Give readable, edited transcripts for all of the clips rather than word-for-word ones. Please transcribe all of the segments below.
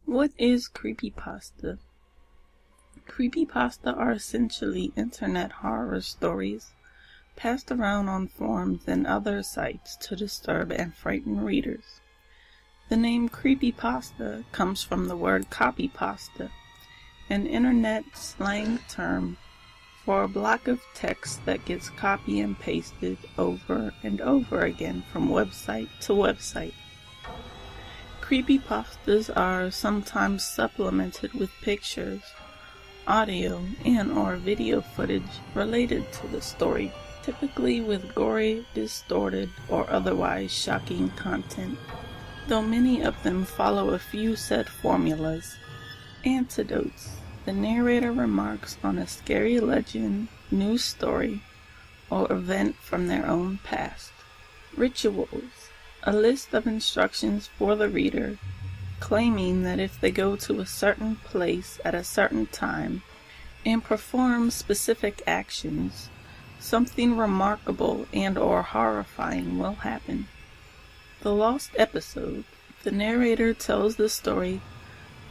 What is creepypasta? Creepypasta are essentially internet horror stories passed around on forums and other sites to disturb and frighten readers. The name creepypasta comes from the word copypasta, an internet slang term for a block of text that gets copy and pasted over and over again from website to website. Creepypastas are sometimes supplemented with pictures, audio, and/or video footage related to the story, typically with gory, distorted, or otherwise shocking content, though many of them follow a few set formulas. Antidotes: the narrator remarks on a scary legend, news story, or event from their own past. Rituals: a list of instructions for the reader, claiming that if they go to a certain place at a certain time and perform specific actions, something remarkable and/or horrifying will happen. The lost episode: the narrator tells the story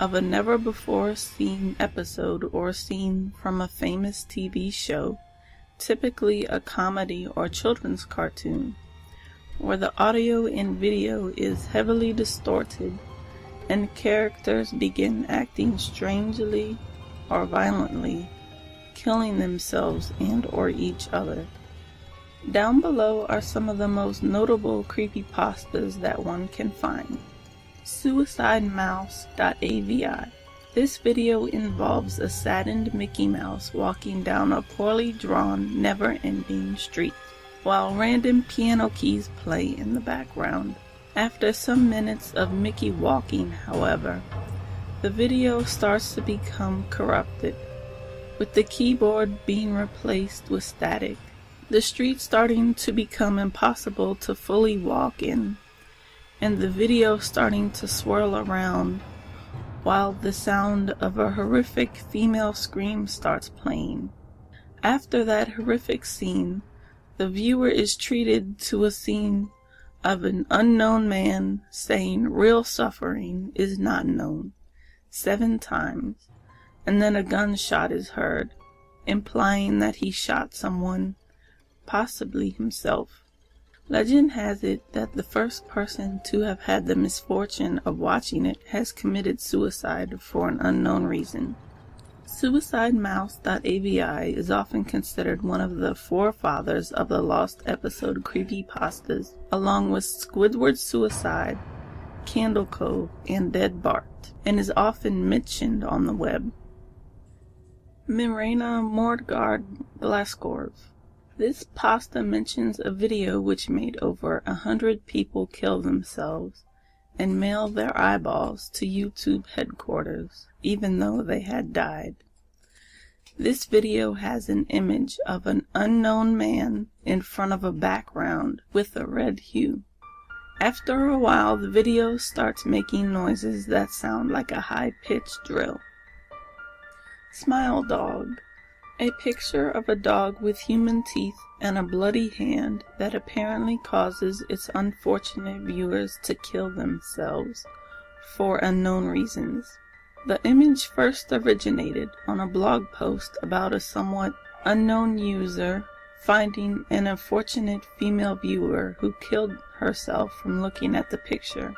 of a never-before-seen episode or scene from a famous TV show, typically a comedy or children's cartoon, where the audio and video is heavily distorted and characters begin acting strangely or violently, killing themselves and/or each other. Down below are some of the most notable creepypastas that one can find. Suicidemouse.avi. This video involves a saddened Mickey Mouse walking down a poorly drawn, never-ending street, while random piano keys play in the background. After some minutes of Mickey walking, however, the video starts to become corrupted, with the keyboard being replaced with static, the street starting to become impossible to fully walk in, and the video starting to swirl around while the sound of a horrific female scream starts playing. After that horrific scene, the viewer is treated to a scene of an unknown man saying real suffering is not known 7 times, and then a gunshot is heard, implying that he shot someone, possibly himself. Legend has it that the first person to have had the misfortune of watching it has committed suicide for an unknown reason. Suicidemouse.avi is often considered one of the forefathers of the lost episode creepypastas, along with Squidward's Suicide, Candle Cove, and Dead Bart, and is often mentioned on the web. Mirena Mordgard Glaskorv. This pasta mentions a video which made over 100 people kill themselves and mail their eyeballs to YouTube headquarters, even though they had died. This video has an image of an unknown man in front of a background with a red hue. After a while, the video starts making noises that sound like a high-pitched drill. Smile Dog. A picture of a dog with human teeth and a bloody hand that apparently causes its unfortunate viewers to kill themselves for unknown reasons. The image first originated on a blog post about a somewhat unknown user finding an unfortunate female viewer who killed herself from looking at the picture.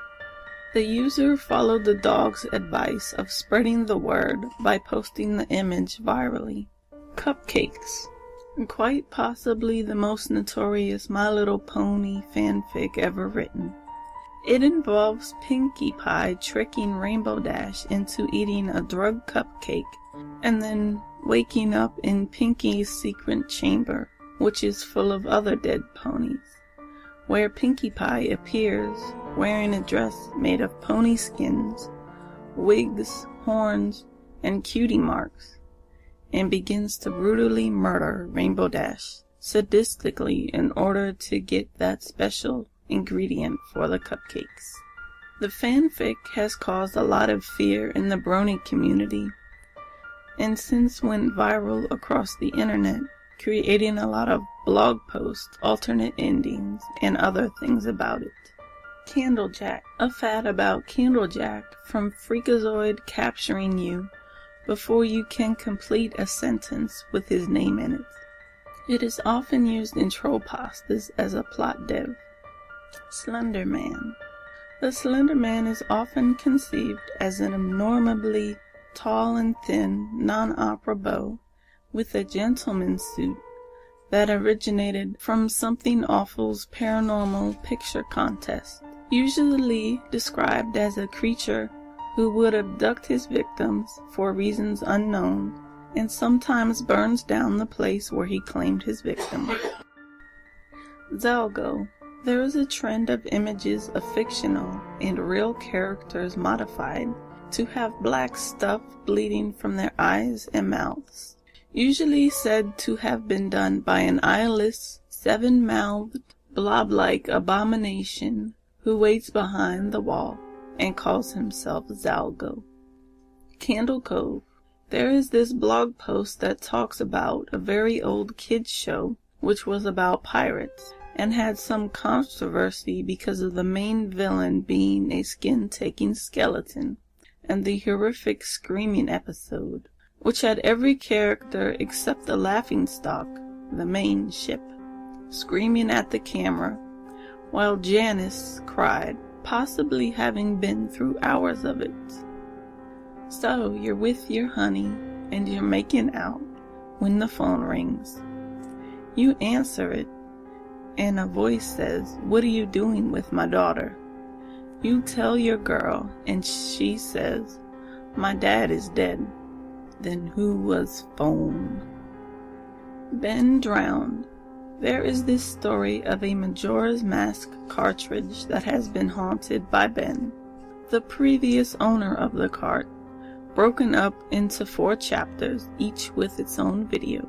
The user followed the dog's advice of spreading the word by posting the image virally. Cupcakes. Quite possibly the most notorious My Little Pony fanfic ever written. It involves Pinkie Pie tricking Rainbow Dash into eating a drugged cupcake and then waking up in Pinkie's secret chamber, which is full of other dead ponies, where Pinkie Pie appears wearing a dress made of pony skins, wigs, horns, and cutie marks, and begins to brutally murder Rainbow Dash sadistically in order to get that special ingredient for the cupcakes. The fanfic has caused a lot of fear in the brony community, and since went viral across the internet, creating a lot of blog posts, alternate endings, and other things about it. Candlejack, a fad about Candlejack from Freakazoid capturing you before you can complete a sentence with his name in it. It is often used in troll pastas as a plot dev. Slender Man. The Slender Man is often conceived as an abnormally tall and thin non-opera beau with a gentleman's suit that originated from Something Awful's paranormal picture contest, usually described as a creature who would abduct his victims for reasons unknown and sometimes burns down the place where he claimed his victim. Zalgo. There is a trend of images of fictional and real characters modified to have black stuff bleeding from their eyes and mouths, usually said to have been done by an eyeless, seven-mouthed, blob-like abomination who waits behind the wall and calls himself Zalgo. Candle Cove. There is this blog post that talks about a very old kids show which was about pirates and had some controversy because of the main villain being a skin-taking skeleton, and the horrific screaming episode, which had every character except the laughingstock, the main ship, screaming at the camera, while Janice cried, possibly having been through hours of it. So you're with your honey, and you're making out when the phone rings. You answer it, and a voice says, "What are you doing with my daughter?" You tell your girl, and she says, "My dad is dead." Then who was phone? Ben drowned. There is this story of a Majora's Mask cartridge that has been haunted by Ben, the previous owner of the cart, broken up into 4 chapters, each with its own video.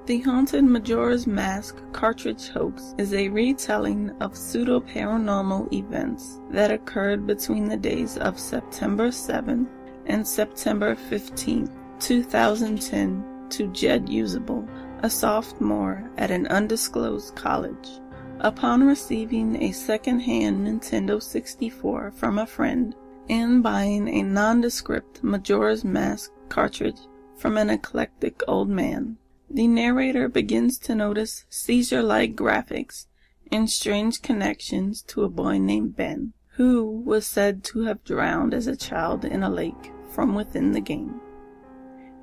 The haunted Majora's Mask cartridge hoax is a retelling of pseudo-paranormal events that occurred between the days of September 7th and September 15th, 2010 to Jed Usable, a sophomore at an undisclosed college. Upon receiving a second-hand Nintendo 64 from a friend and buying a nondescript Majora's Mask cartridge from an eclectic old man, the narrator begins to notice seizure-like graphics and strange connections to a boy named Ben, who was said to have drowned as a child in a lake from within the game.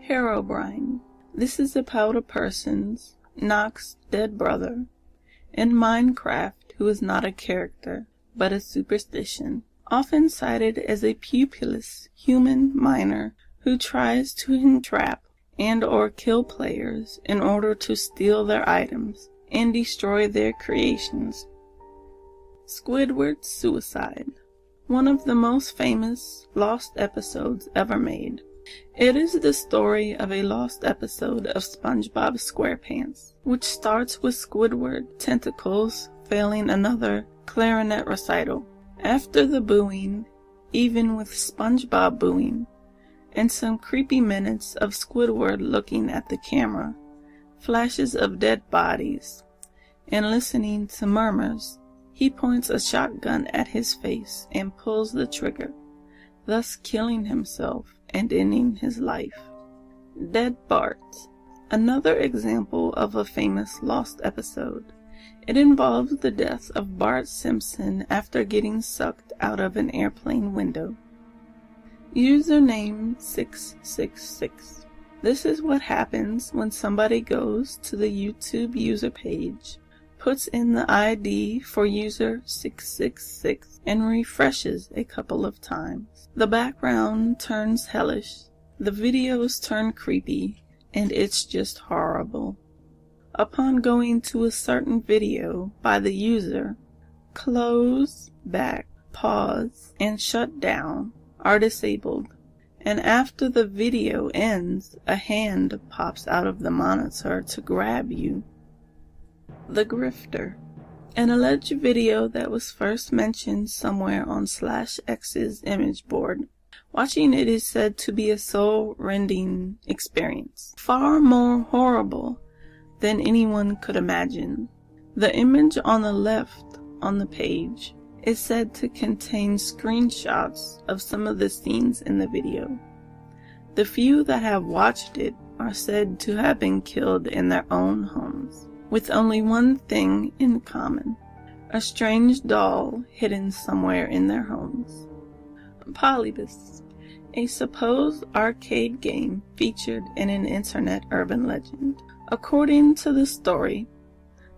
Herobrine. This is about a person's, Nox's dead brother, in Minecraft who is not a character, but a superstition, often cited as a pupilless human miner who tries to entrap and or kill players in order to steal their items and destroy their creations. Squidward's Suicide. One of the most famous lost episodes ever made. It is the story of a lost episode of SpongeBob SquarePants, which starts with Squidward tentacles failing another clarinet recital. After the booing, even with SpongeBob booing, and some creepy minutes of Squidward looking at the camera, flashes of dead bodies, and listening to murmurs, he points a shotgun at his face and pulls the trigger, thus killing himself and ending his life. Dead Bart. Another example of a famous lost episode. It involves the death of Bart Simpson after getting sucked out of an airplane window. Username 666. This is what happens when somebody goes to the YouTube user page, puts in the ID for user 666, and refreshes a couple of times. The background turns hellish, the videos turn creepy, and it's just horrible. Upon going to a certain video by the user, close, back, pause, and shut down are disabled, and after the video ends, a hand pops out of the monitor to grab you. The Grifter. An alleged video that was first mentioned somewhere on /X's image board. Watching it is said to be a soul-rending experience, far more horrible than anyone could imagine. The image on the left on the page is said to contain screenshots of some of the scenes in the video. The few that have watched it are said to have been killed in their own homes, with only one thing in common: a strange doll hidden somewhere in their homes. Polybus, a supposed arcade game featured in an internet urban legend. According to the story,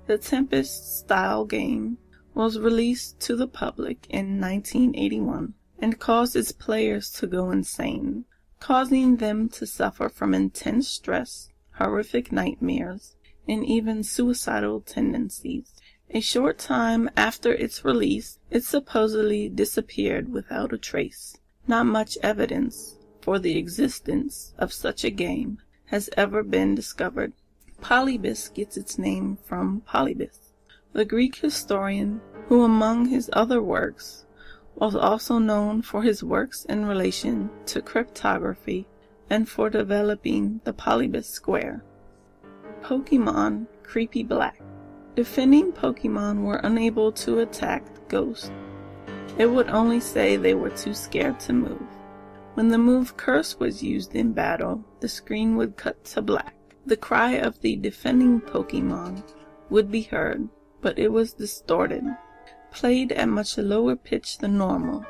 the Tempest-style game was released to the public in 1981 and caused its players to go insane, causing them to suffer from intense stress, horrific nightmares, and even suicidal tendencies. A short time after its release, it supposedly disappeared without a trace. Not much evidence for the existence of such a game has ever been discovered. Polybus gets its name from Polybus, the Greek historian who, among his other works, was also known for his works in relation to cryptography and for developing the Polybus square. Pokemon Creepy Black. Defending Pokemon were unable to attack the ghost. It would only say they were too scared to move. When the move Curse was used in battle, the screen would cut to black. The cry of the defending Pokemon would be heard, but it was distorted, played at much lower pitch than normal.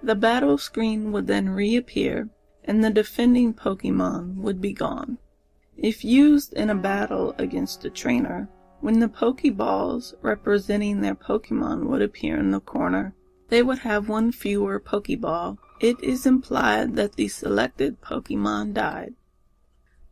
The battle screen would then reappear, and the defending Pokemon would be gone. If used in a battle against a trainer, when the Pokeballs representing their Pokemon would appear in the corner, they would have one fewer Pokeball. It is implied that the selected Pokemon died.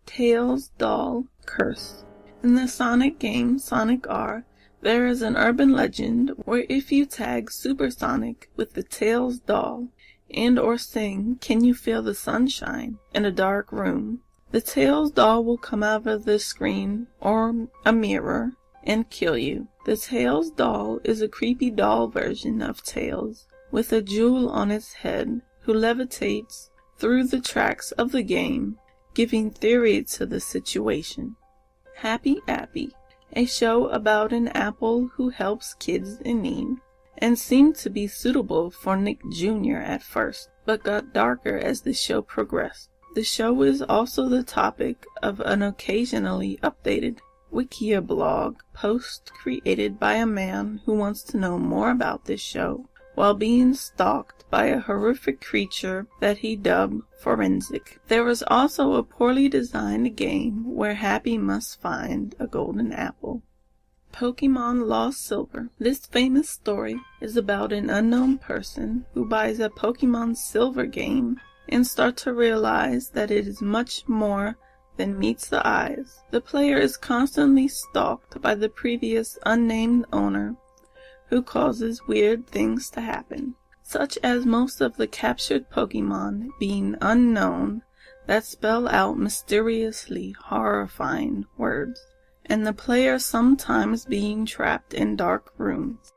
Tails Doll Curse. In the Sonic game Sonic R, there is an urban legend where if you tag Supersonic with the Tails doll and or sing "Can You Feel the Sunshine" in a dark room, the Tails doll will come out of the screen or a mirror and kill you. The Tails doll is a creepy doll version of Tails with a jewel on its head who levitates through the tracks of the game, giving theory to the situation. Happy Appy, a show about an apple who helps kids in need, and seemed to be suitable for Nick Jr. at first, but got darker as the show progressed. The show is also the topic of an occasionally updated Wikia blog post created by a man who wants to know more about this show while being stalked by a horrific creature that he dubbed Forensic. There was also a poorly designed game where Happy must find a golden apple. Pokemon Lost Silver. This famous story is about an unknown person who buys a Pokemon Silver game and starts to realize that it is much more than meets the eyes. The player is constantly stalked by the previous unnamed owner, who causes weird things to happen, such as most of the captured Pokemon being unknown that spell out mysteriously horrifying words, and the player sometimes being trapped in dark rooms.